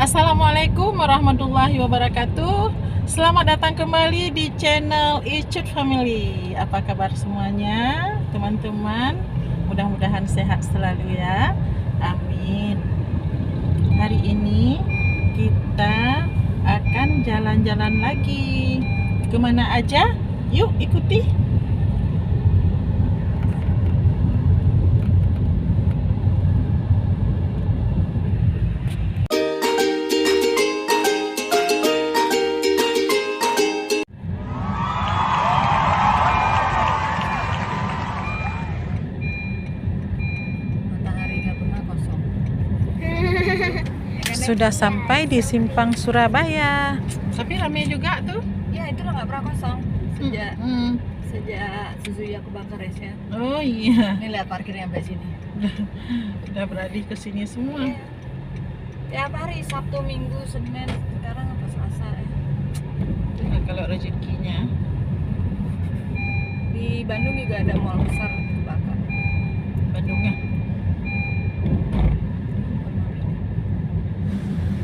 Assalamualaikum warahmatullahi wabarakatuh. Selamat datang kembali di channel Icut Family. Apa kabar semuanya teman-teman? Mudah-mudahan sehat selalu ya. Amin. Hari ini kita akan jalan-jalan lagi. Kemana aja? Yuk ikuti. Sudah sampai di Simpang Surabaya. Tapi ramai juga tuh. Ya itu udah nggak pernah kosong sejak Suzuki aku bakar ya. Oh iya. Ini lihat parkirnya sampai sini. Udah beralih ke sini semua. Iya. Tiap hari Sabtu, Minggu, Senin, sekarang apa Selasa ya. Nah, kalau rezekinya. Di Bandung juga ada mall besar bakar. Bandungnya.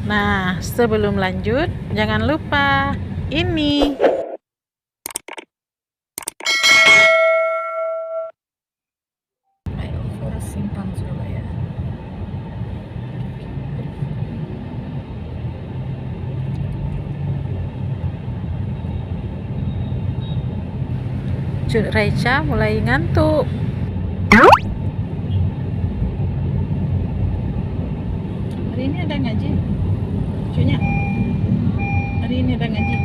Nah, sebelum lanjut, jangan lupa ini. Forest Simpang Surabaya. Cut Raicha mulai ngantuk. Hari ini ada ngaji? Cunya, hari ini ada ngaji?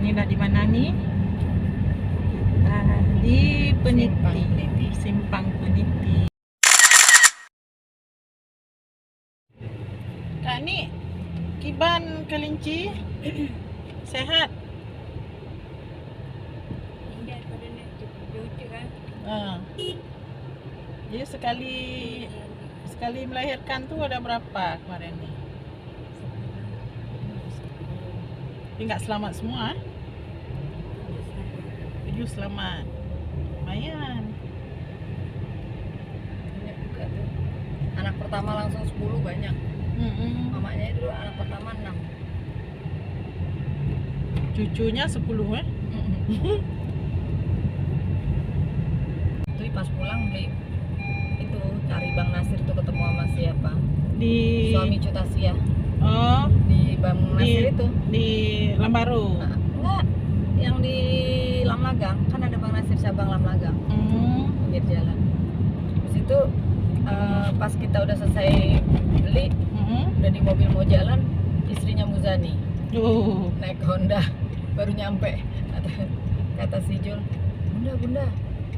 Ini dah di mana nih? Di Peniti, Simpang Peniti. Kak ni, Kiban kelinci sehat. Jadi sekali melahirkan tuh ada berapa kemarin nih? Tapi nggak selamat semua. 7 selamat. Lumayan. Banyak juga tuh. Anak pertama langsung 10 banyak. Mamanya itu anak pertama 6. Cucunya 10 Jadi pas pulang beli itu cari Bang Nasir tuh ketemu sama siapa? Di Suami Cutasia. Oh, Di Bang Nasir itu. Di Lambaru. Nah, enggak, yang di Lamlagang kan ada Bang Nasir cabang Lamlagang. Pinggir jalan. Terus itu pas kita udah selesai beli, udah di mobil mau jalan, istrinya Muzani naik Honda baru nyampe. Kata si Jul, bunda,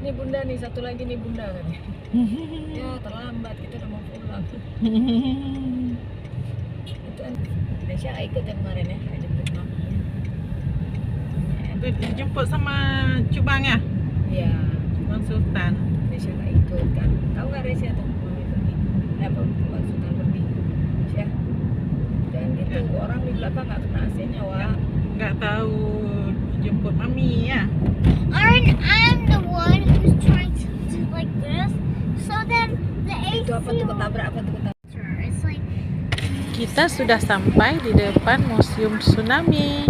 ini bunda nih, satu lagi nih bunda kan. Ya terlambat, kita udah mau pulang. Itu kan Indonesia ikut yang kemarin ya, jemput mamanya. Itu dijemput sama Cubang ya? Iya, Bang Sultan. Indonesia nggak ikut kan. Tahu nggak Resya tuh? Mami pergi. Apa Bang Sultan pergi? Ya. Dan itu orang di belakang nggak kena AC-nya, Wak. Nggak tahu jemput mami ya. I'm the one who's trying to do like this, so then the AC Itu apa tuh ketabrak apa tuh ketabrak? It's like Kita sudah sampai di depan Museum Tsunami.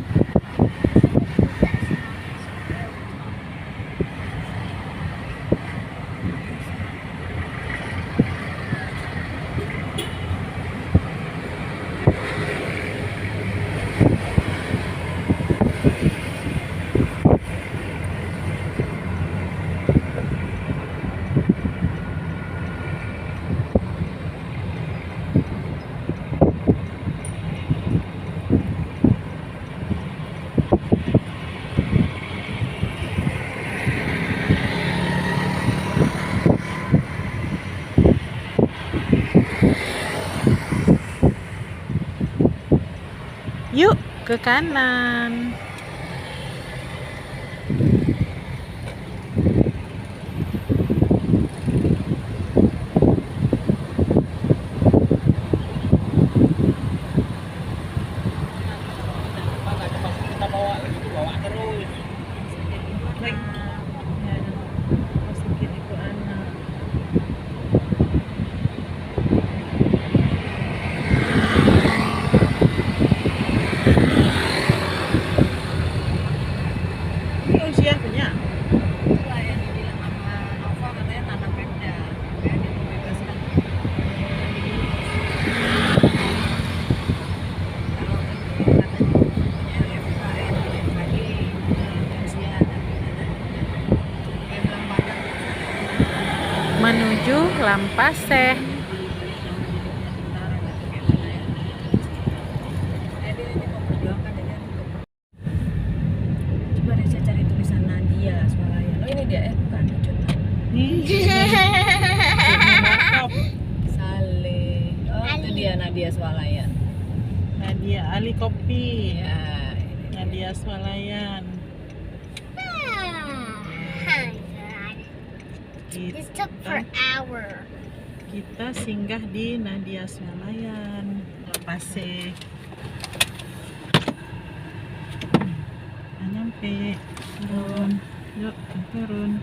Yuk ke kanan. masukin itu anak. menuju Lampaseh. Coba deh saya cari tulisan Nadia Swalayan. Oh ini dia, bukan Jota. Saleh. Oh itu dia Nadia Swalayan. Nadia Ali Kopi. Ya. Nadia Swalayan. This took for hour. Kita singgah di Nadia Swalayan, Lampaseh. Nyampe. Turun. Yuk, turun.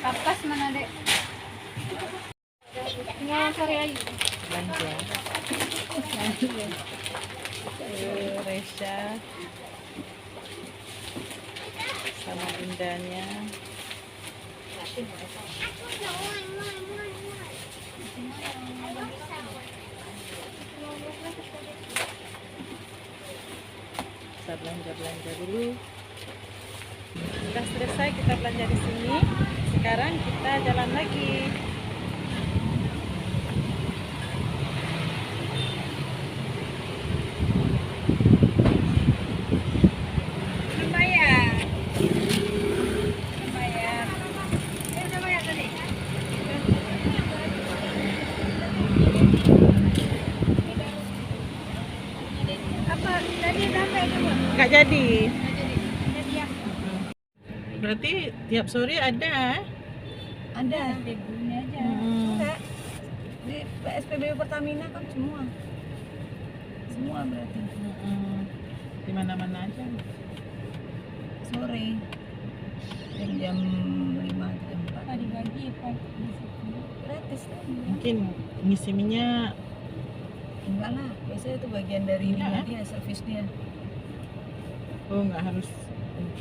Kapas mana dek? Ya, sorry aja. Belanja. Resya sama Indanya. Kita belanja dulu. Sudah selesai kita belanja di sini. Sekarang kita jalan lagi. Nggak jadi. Berarti tiap sore ada. Ada di bumi aja. Enggak. Di SPBU Pertamina kan semua berarti. Di mana-mana aja. Sore jam 5 jam 4 Dibagi gratis kan? Mungkin ngisi minyak. Enggak lah, biasanya itu bagian dari Enggak, dia, servis dia. Oh, nggak harus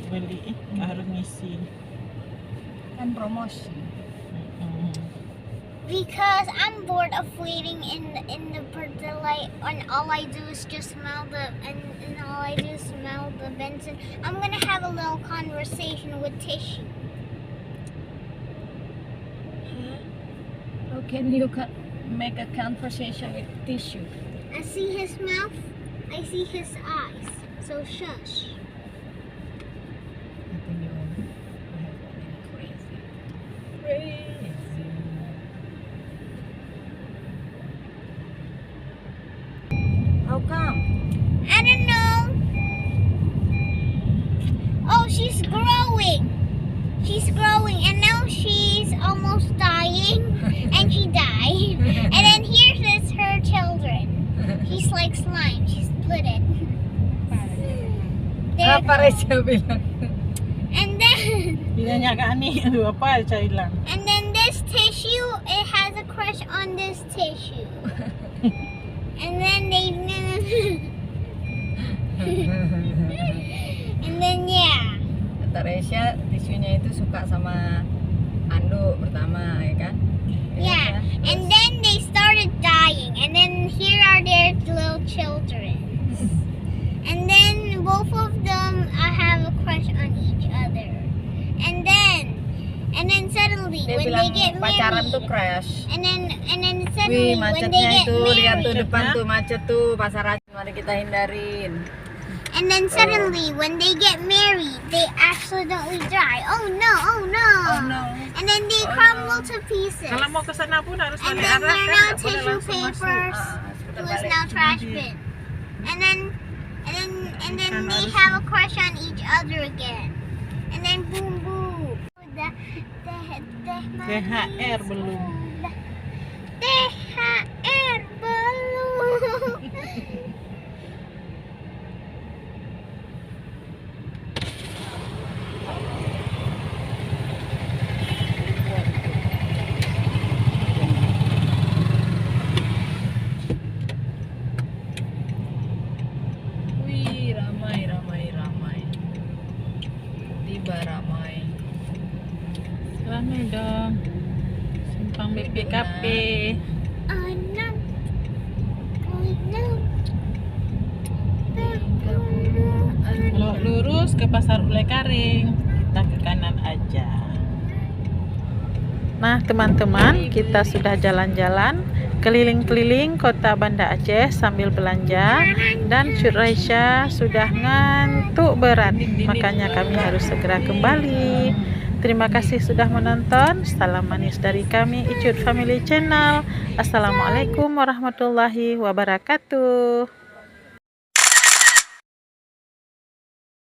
beli, nggak harus ngisi. Kan promosi. Because I'm bored of waiting in the light, and all I do is just smell the and all I do is smell the Benson. I'm gonna have a little conversation with Tissue. How can you make a conversation with Tissue? I see his mouth, I see his eyes. So shush. I think you have crazy. Crazy. How come? I don't know. Oh, she's growing. She's growing, and now she's almost dying, and she died. And then here's her children. She's like slime. She split it. There Apa Resya bilang? and then Bilangnya Kak Ani, apa saya hilang. and then this Tissue, it has a crush on this Tissue. And then they and then yeah. Kata Resya, Tisunya itu suka sama Ando pertama, ya kan? Yeah, and then they started dying, and then here are their little children. And then both of them have a crush when bilang they get pacaran tuh married. crash. And then Wih, suddenly when they macetnya get itu, lihat tuh married. depan tuh macet tuh, pasar Racun, mari kita hindarin. And then suddenly when they get married, they accidentally die. Oh no, oh no. Oh no. And then they Oh, crumble to pieces. Kalau mau ke sana pun harus And balik then arah there kan, are now nggak boleh tissue langsung masuk. papers. Sebentar Who is balik. now trash bin. And then they have a crush on each other again. And then boom boom. THR belum. THR belum. Wih, ramai. Tiba ramai. Ramai dong. Simpang BPKP. Oh no. Oh no. Kalau lurus ke Pasar Ulai Karing, kita ke kanan aja. Nah teman-teman, kita sudah jalan-jalan keliling-keliling kota Banda Aceh sambil belanja, dan Cut Raisya sudah ngantuk berat, makanya kami harus segera kembali. Terima kasih sudah menonton. Salam manis dari kami Icut Family Channel. Assalamualaikum warahmatullahi wabarakatuh.